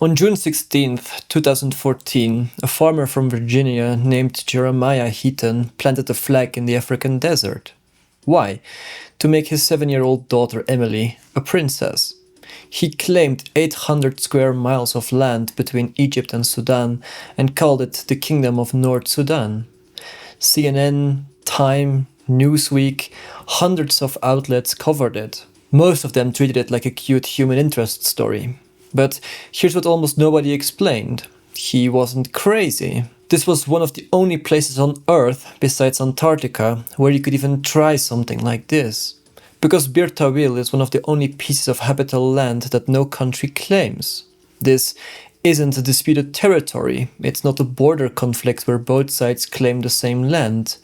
On June 16th, 2014, a farmer from Virginia named Jeremiah Heaton planted a flag in the African desert. Why? To make his 7-year-old daughter Emily a princess. He claimed 800 square miles of land between Egypt and Sudan and called it the Kingdom of North Sudan. CNN, Time, Newsweek, hundreds of outlets covered it. Most of them treated it like a cute human interest story. But here's what almost nobody explained. He wasn't crazy. This was one of the only places on Earth, besides Antarctica, where you could even try something like this. Because Bir Tawil is one of the only pieces of habitable land that no country claims. This isn't a disputed territory. It's not a border conflict where both sides claim the same land.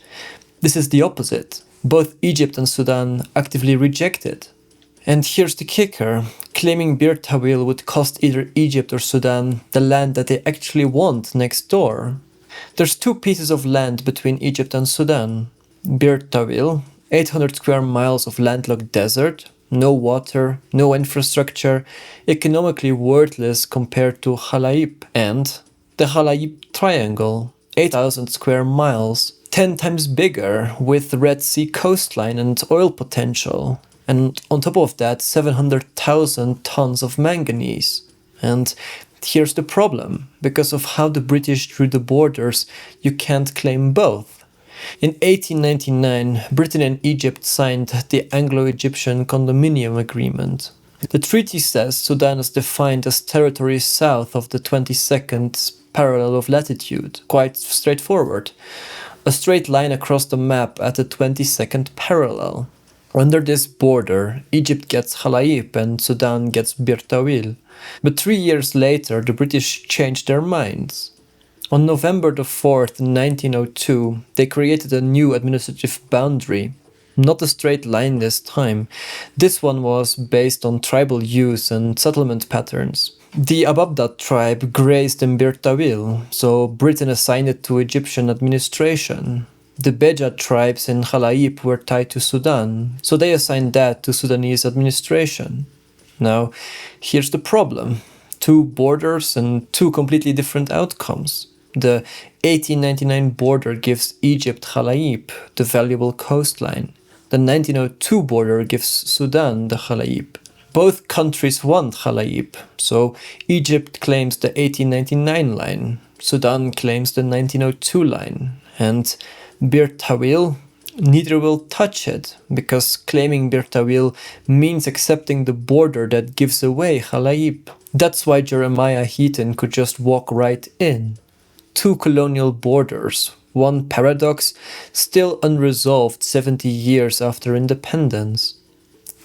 This is the opposite. Both Egypt and Sudan actively reject it. And here's the kicker. Claiming Bir Tawil would cost either Egypt or Sudan the land that they actually want next door. There's two pieces of land between Egypt and Sudan. Bir Tawil, 800 square miles of landlocked desert, no water, no infrastructure, economically worthless compared to Hala'ib, and the Hala'ib Triangle, 8,000 square miles, 10 times bigger, with Red Sea coastline and oil potential. And on top of that, 700,000 tons of manganese. And here's the problem. Because of how the British drew the borders, you can't claim both. In 1899, Britain and Egypt signed the Anglo-Egyptian Condominium Agreement. The treaty says Sudan is defined as territory south of the 22nd parallel of latitude. Quite straightforward. A straight line across the map at the 22nd parallel. Under this border, Egypt gets Hala'ib and Sudan gets Bir Tawil. But 3 years later, the British changed their minds. On November the 4th, 1902, they created a new administrative boundary. Not a straight line this time. This one was based on tribal use and settlement patterns. The Ababda tribe grazed in Bir Tawil, so Britain assigned it to Egyptian administration. The Beja tribes in Hala'ib were tied to Sudan, so they assigned that to Sudanese administration. Now, here's the problem. Two borders and two completely different outcomes. The 1899 border gives Egypt Hala'ib, the valuable coastline. The 1902 border gives Sudan the Hala'ib. Both countries want Hala'ib, so Egypt claims the 1899 line, Sudan claims the 1902 line, and Bir Tawil, neither will touch it, because claiming Bir Tawil means accepting the border that gives away Hala'ib. That's why Jeremiah Heaton could just walk right in. Two colonial borders, one paradox, still unresolved 70 years after independence.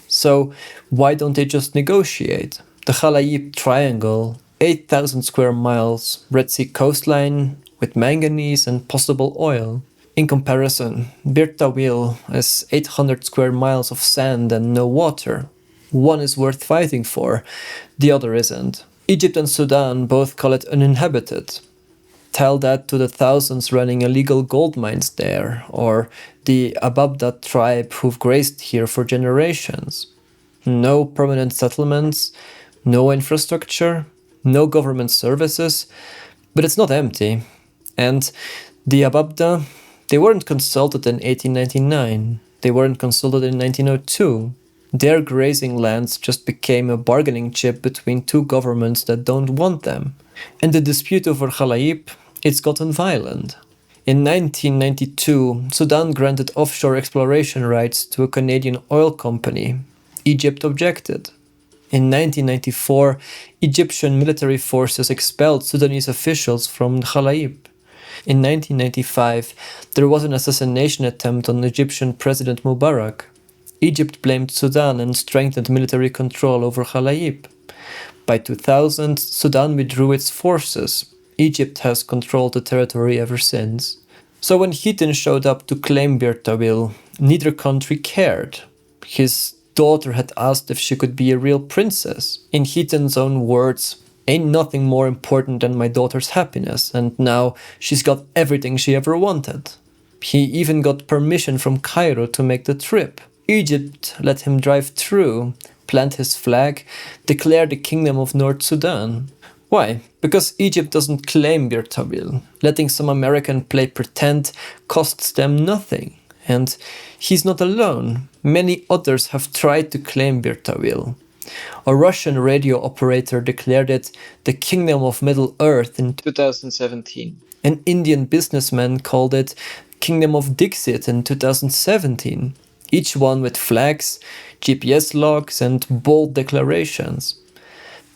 So why don't they just negotiate? The Hala'ib Triangle, 8,000 square miles, Red Sea coastline with manganese and possible oil. In comparison, Bir Tawil has 800 square miles of sand and no water. One is worth fighting for, the other isn't. Egypt and Sudan both call it uninhabited. Tell that to the thousands running illegal gold mines there, or the Ababda tribe who've grazed here for generations. No permanent settlements, no infrastructure, no government services, but it's not empty. And the Ababda, they weren't consulted in 1899, they weren't consulted in 1902. Their grazing lands just became a bargaining chip between two governments that don't want them. And the dispute over Hala'ib, it's gotten violent. In 1992, Sudan granted offshore exploration rights to a Canadian oil company. Egypt objected. In 1994, Egyptian military forces expelled Sudanese officials from Hala'ib. In 1995, there was an assassination attempt on Egyptian President Mubarak. Egypt blamed Sudan and strengthened military control over Hala'ib. By 2000, Sudan withdrew its forces. Egypt has controlled the territory ever since. So when Heaton showed up to claim Bir Tawil, neither country cared. His daughter had asked if she could be a real princess. In Heaton's own words, "Ain't nothing more important than my daughter's happiness, and now she's got everything she ever wanted." He even got permission from Cairo to make the trip. Egypt let him drive through, plant his flag, declare the Kingdom of North Sudan. Why? Because Egypt doesn't claim Bir Tawil. Letting some American play pretend costs them nothing. And he's not alone. Many others have tried to claim Bir Tawil. A Russian radio operator declared it the Kingdom of Middle Earth in 2017. An Indian businessman called it Kingdom of Dixit in 2017, each one with flags, GPS logs, and bold declarations.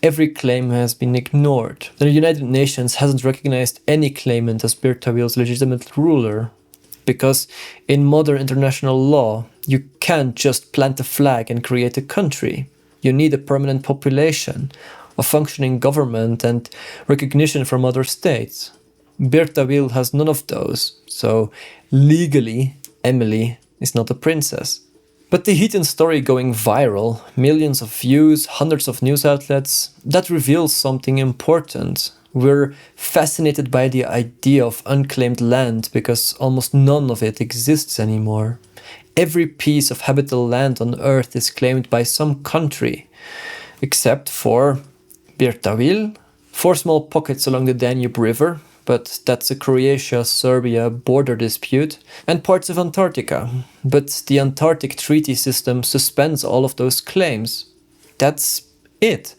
Every claim has been ignored. The United Nations hasn't recognized any claimant as Bir Tawil's legitimate ruler. Because in modern international law, you can't just plant a flag and create a country. You need a permanent population, a functioning government, and recognition from other states. Bir Tawil has none of those, so legally, Emily is not a princess. But the Heaton story going viral, millions of views, hundreds of news outlets, that reveals something important. We're fascinated by the idea of unclaimed land because almost none of it exists anymore. Every piece of habitable land on Earth is claimed by some country, except for Bir Tawil, 4 small pockets along the Danube River, but that's a Croatia-Serbia border dispute, and parts of Antarctica. But the Antarctic Treaty System suspends all of those claims. That's it.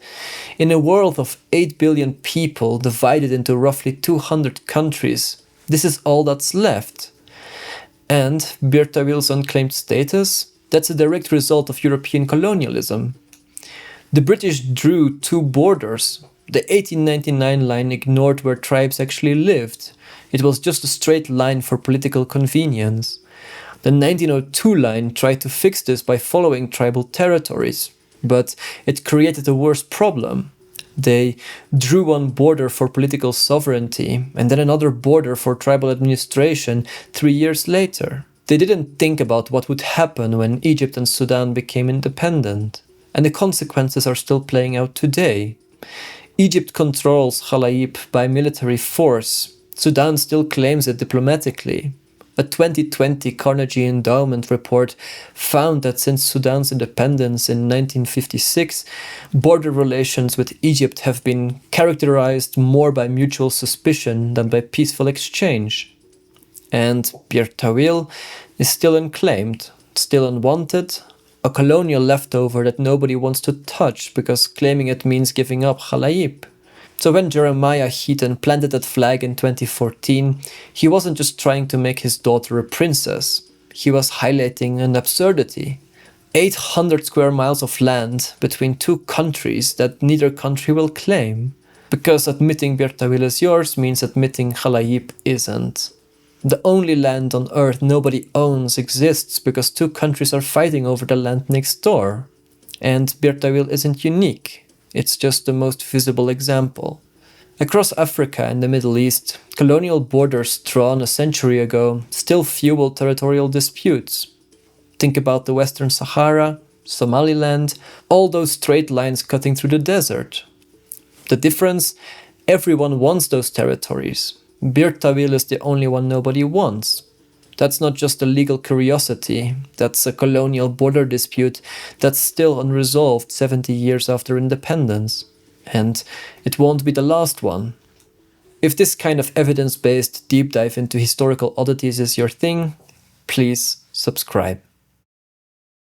In a world of 8 billion people divided into roughly 200 countries, this is all that's left. And Bir Tawil's unclaimed status, that's a direct result of European colonialism. The British drew 2 borders. The 1899 line ignored where tribes actually lived. It was just a straight line for political convenience. The 1902 line tried to fix this by following tribal territories, but it created a worse problem. They drew one border for political sovereignty and then another border for tribal administration 3 years later. They didn't think about what would happen when Egypt and Sudan became independent. And the consequences are still playing out today. Egypt controls Hala'ib by military force. Sudan still claims it diplomatically. A 2020 Carnegie Endowment report found that since Sudan's independence in 1956, border relations with Egypt have been characterized more by mutual suspicion than by peaceful exchange. And Bir Tawil is still unclaimed, still unwanted, a colonial leftover that nobody wants to touch because claiming it means giving up Hala'ib. So when Jeremiah Heaton planted that flag in 2014, he wasn't just trying to make his daughter a princess, he was highlighting an absurdity. 800 square miles of land between 2 countries that neither country will claim. Because admitting Bir Tawil is yours means admitting Hala'ib isn't. The only land on Earth nobody owns exists because 2 countries are fighting over the land next door. And Bir Tawil isn't unique. It's just the most visible example. Across Africa and the Middle East, colonial borders drawn a century ago still fuel territorial disputes. Think about the Western Sahara, Somaliland, all those straight lines cutting through the desert. The difference? Everyone wants those territories. Bir Tawil is the only one nobody wants. That's not just a legal curiosity, that's a colonial border dispute that's still unresolved 70 years after independence. And it won't be the last one. If this kind of evidence-based deep dive into historical oddities is your thing, please subscribe.